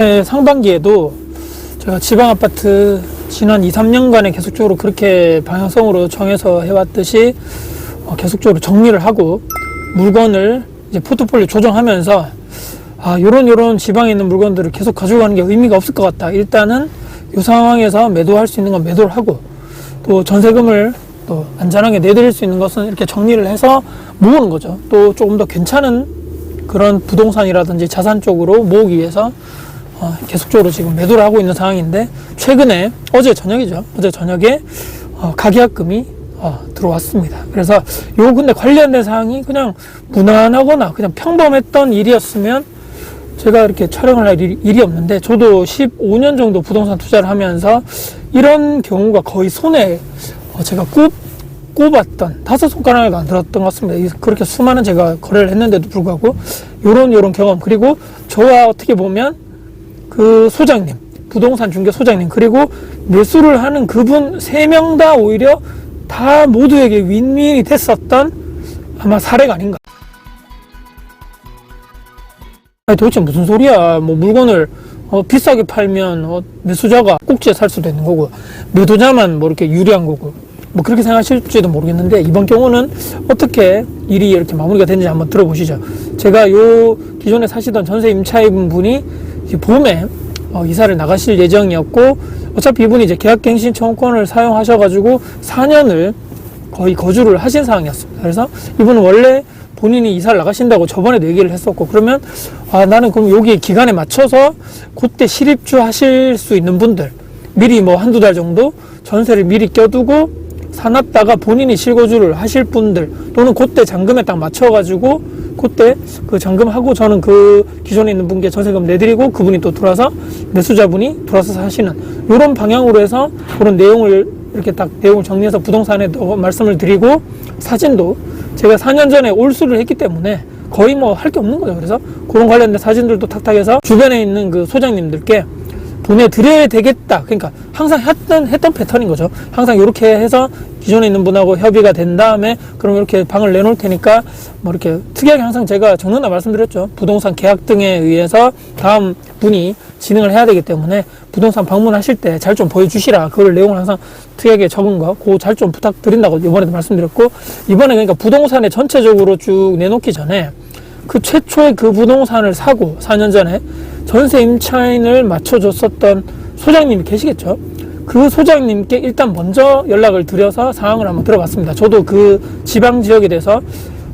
상반기에도 제가 지방아파트 지난 2, 3년간에 계속적으로 그렇게 방향성으로 정해서 해왔듯이 계속적으로 정리를 하고 물건을 이제 포트폴리오 조정하면서 요런 지방에 있는 물건들을 계속 가져가는 게 의미가 없을 것 같다. 일단은 이 상황에서 매도할 수 있는 건 매도를 하고, 또 전세금을 또 안전하게 내드릴 수 있는 것은 이렇게 정리를 해서 모으는 거죠. 또 조금 더 괜찮은 그런 부동산이라든지 자산 쪽으로 모으기 위해서 계속적으로 지금 매도를 하고 있는 상황인데, 최근에 어제 저녁에 가계약금이 들어왔습니다. 그래서 요 근데 관련된 사항이 그냥 무난하거나 그냥 평범했던 일이었으면 제가 이렇게 촬영을 할 일이 없는데, 저도 15년 정도 부동산 투자를 하면서 이런 경우가 거의 손에 제가 꼽았던 5손가락에도 안 들었던 것 같습니다. 그렇게 수많은 제가 거래를 했는데도 불구하고 요런 경험, 그리고 저와 어떻게 보면 그 소장님, 부동산 중개 소장님, 그리고 매수를 하는 그분 3명 다 오히려 다 모두에게 윈윈이 됐었던 아마 사례가 아닌가. 도대체 무슨 소리야. 뭐 물건을 비싸게 팔면 매수자가 꼭지에 살 수도 있는 거고, 매도자만 뭐 이렇게 유리한 거고, 뭐 그렇게 생각하실지도 모르겠는데, 이번 경우는 어떻게 일이 이렇게 마무리가 됐는지 한번 들어보시죠. 제가 요 기존에 사시던 전세 임차인 분이 봄에 이사를 나가실 예정이었고, 어차피 이분이 이제 계약갱신 청구권을 사용하셔가지고 4년을 거의 거주를 하신 상황이었습니다. 그래서 이분은 원래 본인이 이사를 나가신다고 저번에도 얘기를 했었고, 그러면 나는 그럼 여기 기간에 맞춰서 그때 실입주 하실 수 있는 분들, 미리 뭐 한두 달 정도 전세를 미리 껴두고 사놨다가 본인이 실거주를 하실 분들, 또는 그때 잔금에 딱 맞춰가지고 그때 그 잔금하고 저는 그 기존에 있는 분께 전세금 내드리고 그분이 또 들어와서, 매수자분이 들어와서 사시는 이런 방향으로 해서 그런 내용을 이렇게 딱 내용을 정리해서 부동산에 말씀을 드리고, 사진도 제가 4년 전에 올수를 했기 때문에 거의 뭐 할 게 없는 거죠. 그래서 그런 관련된 사진들도 탁탁해서 주변에 있는 그 소장님들께 보내드려야 되겠다. 그러니까 항상 했던 패턴인 거죠. 항상 이렇게 해서 기존에 있는 분하고 협의가 된 다음에 그럼 이렇게 방을 내놓을 테니까 뭐 이렇게 특이하게 항상 제가 적는다 말씀드렸죠. 부동산 계약 등에 의해서 다음 분이 진행을 해야 되기 때문에 부동산 방문하실 때 잘 좀 보여주시라. 그걸 내용을 항상 특이하게 적은 거, 그거 잘 좀 부탁드린다고 이번에도 말씀드렸고, 이번에 그러니까 부동산에 전체적으로 쭉 내놓기 전에 그 최초의 그 부동산을 사고 4년 전에 전세 임차인을 맞춰줬었던 소장님이 계시겠죠. 그 소장님께 일단 먼저 연락을 드려서 상황을 한번 들어봤습니다. 저도 그 지방 지역에 대해서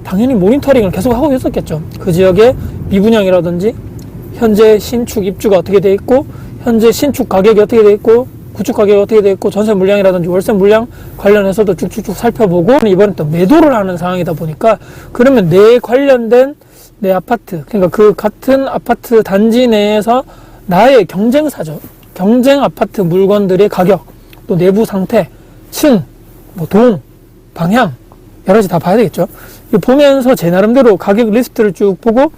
당연히 모니터링을 계속 하고 있었겠죠. 그 지역의 미분양이라든지 현재 신축 입주가 어떻게 돼 있고, 현재 신축 가격이 어떻게 돼 있고, 구축 가격이 어떻게 돼 있고, 전세 물량이라든지 월세 물량 관련해서도 쭉쭉쭉 살펴보고, 이번엔 또 매도를 하는 상황이다 보니까, 그러면 내 관련된 내 아파트, 그러니까 그 같은 아파트 단지 내에서 나의 경쟁사죠. 경쟁 아파트 물건들의 가격, 또 내부 상태, 층, 뭐 동, 방향, 여러 가지 다 봐야 되겠죠. 보면서 제 나름대로 가격 리스트를 쭉 보고,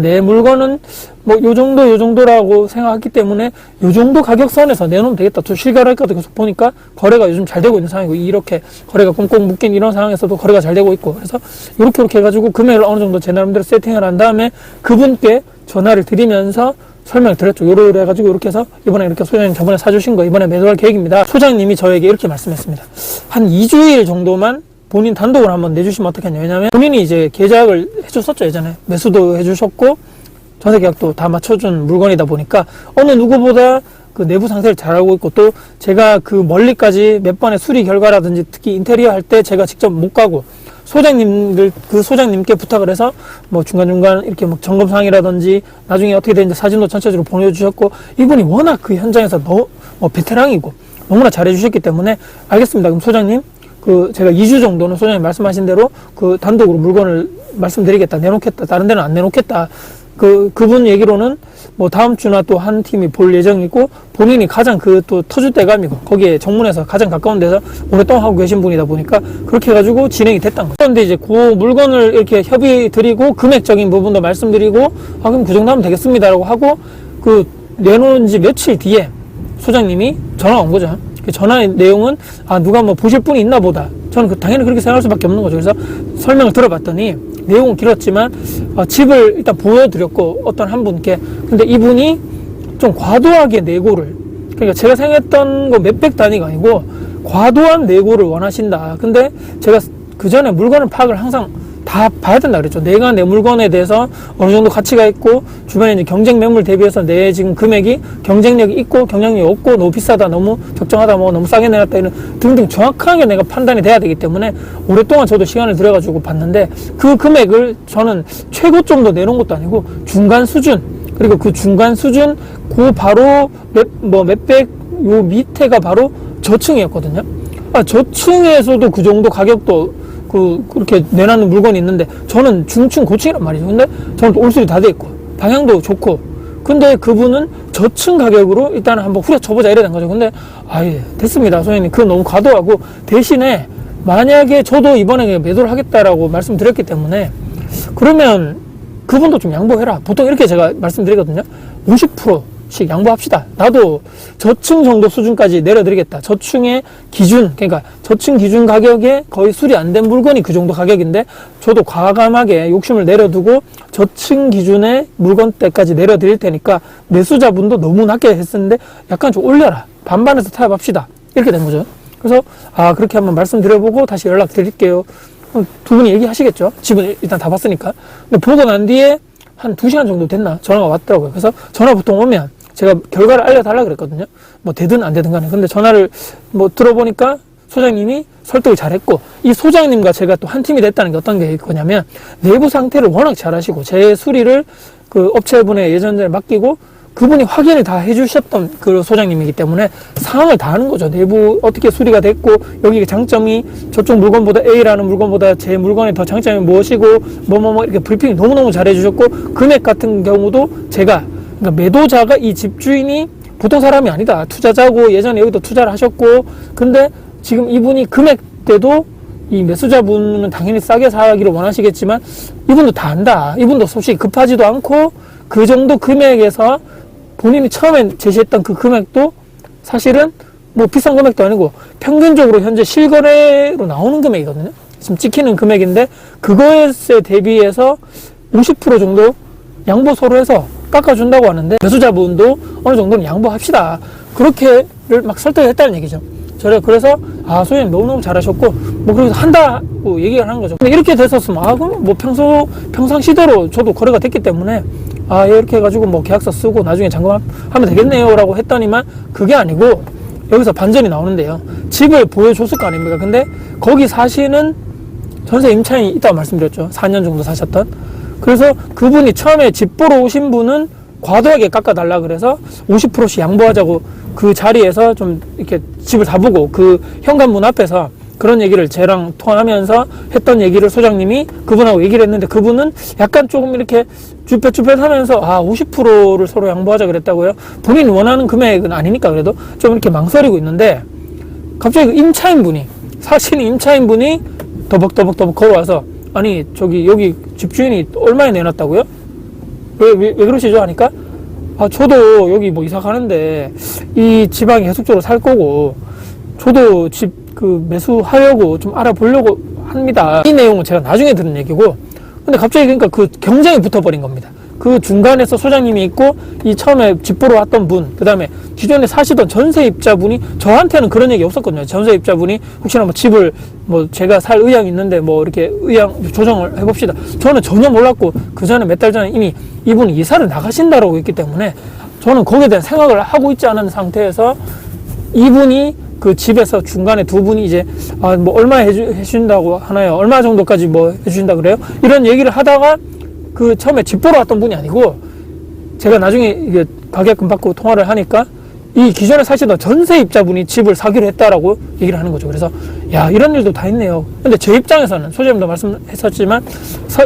내 물건은 뭐 요 정도라고 생각했기 때문에 요 정도 가격선에서 내놓으면 되겠다. 또 실거래가도 계속 보니까 거래가 요즘 잘 되고 있는 상황이고, 이렇게 거래가 꽁꽁 묶인 이런 상황에서도 거래가 잘 되고 있고, 그래서 이렇게 해가지고 금액을 어느 정도 제 나름대로 세팅을 한 다음에 그분께 전화를 드리면서 설명을 드렸죠. 요래 해가지고 이렇게 해서 이번에 이렇게 소장님 저번에 사주신 거 이번에 매도할 계획입니다. 소장님이 저에게 이렇게 말씀했습니다. 한 2주일 정도만 본인 단독으로 한번 내주시면 어떻겠냐. 왜냐면 본인이 이제 계약을 해줬었죠. 예전에 매수도 해주셨고 전세 계약도 다 맞춰준 물건이다 보니까 어느 누구보다 그 내부 상태를 잘 알고 있고, 또 제가 그 멀리까지 몇 번의 수리 결과라든지 특히 인테리어 할 때 제가 직접 못 가고 그 소장님께 부탁을 해서 뭐 중간중간 이렇게 뭐 점검사항이라든지 나중에 어떻게 되는지 사진도 전체적으로 보내주셨고, 이분이 워낙 그 현장에서 베테랑이고 너무나 잘해주셨기 때문에 알겠습니다. 그럼 소장님, 제가 2주 정도는 소장님 말씀하신 대로 그 단독으로 물건을 말씀드리겠다, 내놓겠다, 다른 데는 안 내놓겠다. 그분 얘기로는 뭐 다음 주나 또 한 팀이 볼 예정이고, 본인이 가장 또 터줏대감이고 거기에 정문에서 가장 가까운 데서 오랫동안 하고 계신 분이다 보니까 그렇게 해가지고 진행이 됐던 거죠. 그런데 이제 그 물건을 이렇게 협의 드리고 금액적인 부분도 말씀드리고, 그럼 그 정도 하면 되겠습니다라고 하고, 내놓은 지 며칠 뒤에 소장님이 전화가 온 거죠. 그 전화의 내용은 누가 뭐 보실 분이 있나 보다. 저는 당연히 그렇게 생각할 수밖에 없는 거죠. 그래서 설명을 들어봤더니 내용은 길었지만 집을 일단 보여드렸고, 어떤 한 분께, 근데 이분이 좀 과도하게 내고를, 그러니까 제가 생각했던 거 몇백 단위가 아니고 과도한 내고를 원하신다. 근데 제가 그 전에 물건을 파악을 항상 다 봐야 된다 그랬죠. 내가 내 물건에 대해서 어느 정도 가치가 있고 주변에 이제 경쟁 매물 대비해서 내 지금 금액이 경쟁력이 있고 경쟁력이 없고 너무 비싸다, 너무 적정하다, 뭐 너무 싸게 내놨다, 이런 등등 정확하게 내가 판단이 돼야 되기 때문에 오랫동안 저도 시간을 들여가지고 봤는데, 그 금액을 저는 최고 정도 내놓은 것도 아니고 중간 수준, 그리고 그 중간 수준 그 바로 몇백 요 밑에가 바로 저층이었거든요. 저층에서도 그 정도 가격도 그렇게 내놨는 물건이 있는데, 저는 중층 고층이란 말이죠. 근데 저는 또 올수리 다 돼 있고 방향도 좋고, 근데 그분은 저층 가격으로 일단 한번 후려쳐보자 이래 된 거죠. 근데 아예 됐습니다 소장님, 그건 너무 과도하고, 대신에 만약에 저도 이번에 매도를 하겠다라고 말씀드렸기 때문에 그러면 그분도 좀 양보해라. 보통 이렇게 제가 말씀드리거든요. 50%씩 양보합시다. 나도 저층 정도 수준까지 내려드리겠다. 저층의 기준, 그러니까 저층 기준 가격에 거의 수리 안 된 물건이 그 정도 가격인데, 저도 과감하게 욕심을 내려두고 저층 기준의 물건대까지 내려드릴 테니까 매수자분도 너무 낮게 했었는데 약간 좀 올려라. 반반해서 타협합시다. 이렇게 된 거죠. 그래서 그렇게 한번 말씀드려보고 다시 연락드릴게요. 두 분이 얘기하시겠죠. 집은 일단 다 봤으니까. 근데 보고 난 뒤에 한 2시간 정도 됐나 전화가 왔더라고요. 그래서 전화 보통 오면 제가 결과를 알려달라 그랬거든요. 뭐 되든 안 되든 간에. 근데 전화를 뭐 들어보니까 소장님이 설득을 잘했고, 이 소장님과 제가 또 한 팀이 됐다는 게 어떤 게 있거냐면, 내부 상태를 워낙 잘하시고 제 수리를 그 업체분에 예전에 맡기고 그분이 확인을 다 해주셨던 그 소장님이기 때문에 상황을 다 아는 거죠. 내부 어떻게 수리가 됐고, 여기 장점이 저쪽 물건보다, A라는 물건보다 제 물건의 더 장점이 무엇이고, 이렇게 브리핑 너무너무 잘 해주셨고, 금액 같은 경우도 제가, 그러니까 매도자가 이 집주인이 보통 사람이 아니다. 투자자고 예전에 여기도 투자를 하셨고, 근데 지금 이분이 금액대도 이 매수자분은 당연히 싸게 사기를 원하시겠지만 이분도 다 안다. 이분도 솔직히 급하지도 않고, 그 정도 금액에서 본인이 처음에 제시했던 그 금액도 사실은 뭐 비싼 금액도 아니고 평균적으로 현재 실거래로 나오는 금액이거든요. 지금 찍히는 금액인데, 그거에 대비해서 50% 정도 양보 서로 해서 깎아준다고 하는데, 매수자분도 어느 정도는 양보합시다. 그렇게를 막 설득했다는 얘기죠. 그래서 소장님 너무너무 잘하셨고, 뭐 그래서 한다고 얘기를 하는 거죠. 근데 이렇게 됐었으면 그럼 뭐 평상시대로 저도 거래가 됐기 때문에 이렇게 해가지고 뭐 계약서 쓰고 나중에 잔금하면 되겠네요 라고 했더니만, 그게 아니고 여기서 반전이 나오는데요. 집을 보여줬을 거 아닙니까? 근데 거기 사시는 전세 임차인이 있다고 말씀드렸죠. 4년 정도 사셨던. 그래서 그분이 처음에 집 보러 오신 분은 과도하게 깎아달라 그래서 50%씩 양보하자고 그 자리에서 좀 이렇게 집을 다 보고 그 현관문 앞에서 그런 얘기를 저랑 통화하면서 했던 얘기를 소장님이 그분하고 얘기를 했는데, 그분은 약간 조금 이렇게 쭈뼛쭈뼛 하면서 50%를 서로 양보하자 그랬다고요. 본인이 원하는 금액은 아니니까 그래도 좀 이렇게 망설이고 있는데, 갑자기 그 임차인분이, 사실 임차인분이 더벅더벅 걸어와서, 아니 저기 여기 집주인이 얼마에 내놨다고요? 왜 그러시죠? 하니까 저도 여기 뭐 이사 가는데 이 지방에 계속적으로 살 거고, 저도 집 매수하려고 좀 알아보려고 합니다. 이 내용은 제가 나중에 들은 얘기고, 근데 갑자기 그러니까 그 경쟁이 붙어버린 겁니다. 그 중간에서 소장님이 있고, 이 처음에 집 보러 왔던 분, 그 다음에 기존에 사시던 전세입자분이, 저한테는 그런 얘기 없었거든요. 전세입자분이 혹시나 뭐 집을 제가 살 의향이 있는데 이렇게 의향 조정을 해봅시다. 저는 전혀 몰랐고, 그 전에 몇 달 전에 이미 이분이 이사를 나가신다라고 했기 때문에 저는 거기에 대한 생각을 하고 있지 않은 상태에서, 이분이 그 집에서 중간에 두 분이 이제 뭐 얼마 해주신다고 하나요? 얼마 정도까지 해주신다 그래요? 이런 얘기를 하다가, 그 처음에 집 보러 왔던 분이 아니고, 제가 나중에 이게 가격금 받고 통화를 하니까 이 기존에 사시던 전세입자분이 집을 사기로 했다라고 얘기를 하는 거죠. 그래서 이런 일도 다 있네요. 근데 제 입장에서는, 소장님도 말씀했었지만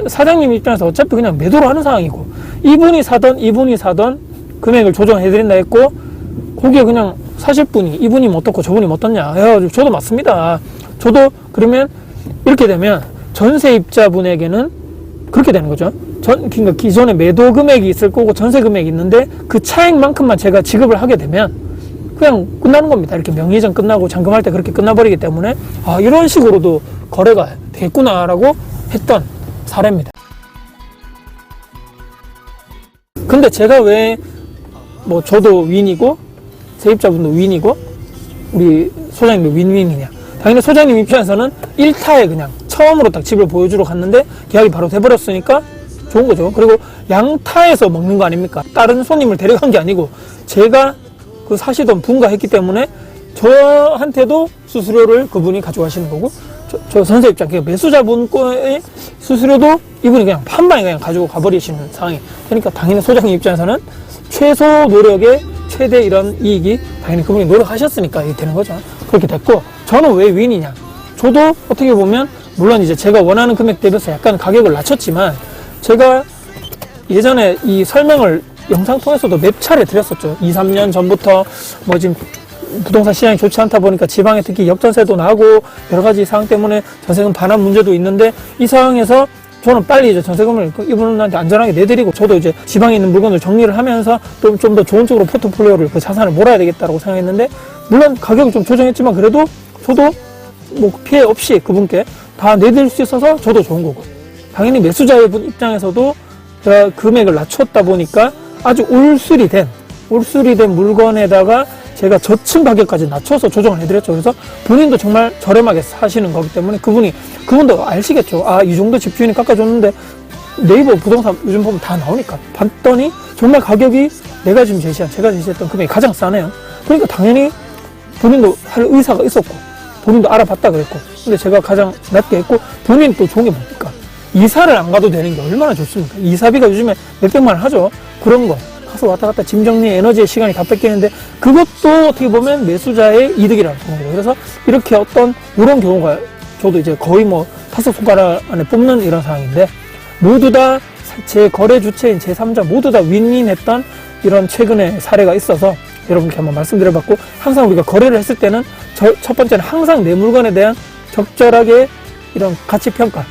사장님 입장에서 어차피 그냥 매도로 하는 상황이고, 이분이 사던 금액을 조정해드린다 했고, 거기에 그냥 사실 분이, 이분이 뭐 어떻고 저분이 뭐 어떻냐 해가지고, 저도 맞습니다. 저도 그러면 이렇게 되면 전세입자분에게는 그렇게 되는 거죠. 그러니까 기존에 매도 금액이 있을 거고 전세 금액이 있는데, 그 차액만큼만 제가 지급을 하게 되면 그냥 끝나는 겁니다. 이렇게 명의이전 끝나고 잔금할 때 그렇게 끝나버리기 때문에 이런 식으로도 거래가 되겠구나라고 했던 사례입니다. 근데 제가 왜 뭐 저도 윈이고 세입자분도 윈이고 우리 소장님도 윈윈이냐. 당연히 소장님 입장에서는 1타에 그냥 처음으로 딱 집을 보여주러 갔는데 계약이 바로 돼버렸으니까 좋은 거죠. 그리고 양타에서 먹는 거 아닙니까? 다른 손님을 데려간 게 아니고 제가 그 사시던 분과 했기 때문에 저한테도 수수료를 그분이 가져가시는 거고, 저 전세 입장, 매수자분 거의 수수료도 이분이 그냥 한 방에 그냥 가지고 가버리시는 상황이. 그러니까 당연히 소장님 입장에서는 최소 노력에 최대 이런 이익이 당연히 그분이 노력하셨으니까 이게 되는 거죠. 그렇게 됐고, 저는 왜 윈이냐. 저도 어떻게 보면 물론 이제 제가 원하는 금액 대비해서 약간 가격을 낮췄지만, 제가 예전에 이 설명을 영상 통해서도 몇 차례 드렸었죠. 2, 3년 전부터 뭐 지금 부동산 시장이 좋지 않다 보니까 지방에 특히 역전세도 나고 여러 가지 상황 때문에 전세금 반환 문제도 있는데, 이 상황에서 저는 빨리 이제 전세금을 이분한테 안전하게 내드리고, 저도 이제 지방에 있는 물건을 정리를 하면서 좀 더 좋은 쪽으로 포트폴리오를 그 자산을 몰아야 되겠다고 생각했는데, 물론 가격을 좀 조정했지만 그래도 저도 뭐 피해 없이 그분께 다 내드릴 수 있어서 저도 좋은 거고, 당연히 매수자의 입장에서도 제가 금액을 낮췄다 보니까 아주 올수리 된 물건에다가 제가 저층 가격까지 낮춰서 조정을 해드렸죠. 그래서 본인도 정말 저렴하게 사시는 거기 때문에 그분도 아시겠죠. 아, 이 정도 집주인이 깎아줬는데 네이버 부동산 요즘 보면 다 나오니까 봤더니 정말 가격이 제가 제시했던 금액이 가장 싸네요. 그러니까 당연히 본인도 할 의사가 있었고 본인도 알아봤다 그랬고, 근데 제가 가장 낮게 했고, 본인 또 좋은 게 뭡니까? 이사를 안 가도 되는 게 얼마나 좋습니까? 이사비가 요즘에 몇백만 원 하죠. 그런 거 가서 왔다 갔다 짐 정리 에너지의 시간이 다 뺏기는데, 그것도 어떻게 보면 매수자의 이득이라고 보는 거예요. 그래서 이렇게 이런 경우가 저도 이제 거의 뭐 5손가락 안에 뽑는 이런 상황인데, 모두 다 제 거래 주체인 제3자 모두 다 윈윈했던 이런 최근의 사례가 있어서 여러분께 한번 말씀드려봤고, 항상 우리가 거래를 했을 때는 첫 번째는 항상 내 물건에 대한 적절하게 이런 가치 평가,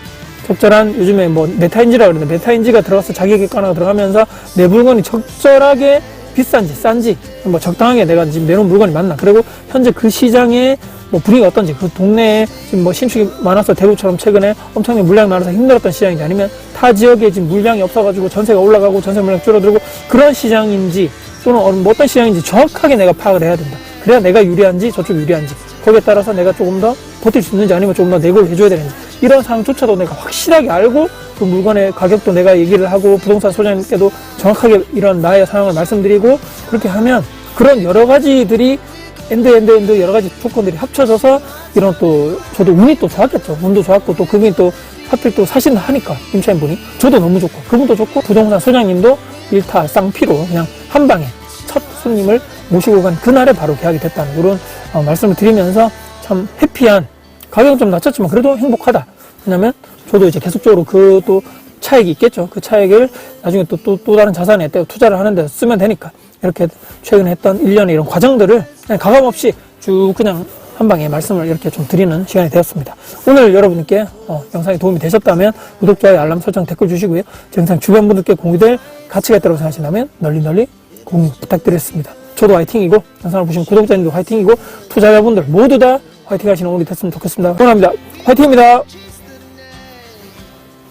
적절한, 요즘에 뭐 메타인지라고 그러는데 메타인지가 들어가서 자기객관화가 들어가면서 내 물건이 적절하게 비싼지 싼지 뭐 적당하게 내가 지금 내놓은 물건이 맞나, 그리고 현재 그 시장의 뭐 분위기가 어떤지, 그 동네에 지금 뭐 신축이 많아서 대구처럼 최근에 엄청나게 물량이 많아서 힘들었던 시장인지, 아니면 타 지역에 지금 물량이 없어가지고 전세가 올라가고 전세 물량 줄어들고 그런 시장인지, 또는 어떤 시장인지 정확하게 내가 파악을 해야 된다. 그래야 내가 유리한지 저쪽 유리한지, 거기에 따라서 내가 조금 더 버틸 수 있는지 아니면 조금 더 내고를 해줘야 되는지, 이런 상황조차도 내가 확실하게 알고 그 물건의 가격도 내가 얘기를 하고 부동산 소장님께도 정확하게 이런 나의 상황을 말씀드리고, 그렇게 하면 그런 여러 가지들이 엔드 여러 가지 조건들이 합쳐져서 이런 또 저도 운이 또 좋았겠죠. 운도 좋았고 또 그분이 또 하필 또 사신다 하니까 임차인분이 저도 너무 좋고 그분도 좋고 부동산 소장님도 일타 쌍피로 그냥 한 방에 첫 손님을 모시고 간 그날에 바로 계약이 됐다는 이런 말씀을 드리면서 참 해피한, 가격은 좀 낮췄지만 그래도 행복하다. 왜냐면 저도 이제 계속적으로 그 또 차익이 있겠죠. 그 차익을 나중에 또 다른 자산에 투자를 하는 데 쓰면 되니까, 이렇게 최근에 했던 1년의 이런 과정들을 그냥 가감없이 쭉 그냥 한 방에 말씀을 이렇게 좀 드리는 시간이 되었습니다. 오늘 여러분께 영상이 도움이 되셨다면 구독, 좋아요, 알람 설정, 댓글 주시고요. 제 영상 주변 분들께 공유될 가치가 있다고 생각하신다면 널리 공유 부탁드리겠습니다. 저도 화이팅이고, 영상을 보시는 구독자님도 화이팅이고, 투자자분들 모두 다 화이팅 하시는 오늘이 됐으면 좋겠습니다. 응원합니다. 화이팅입니다.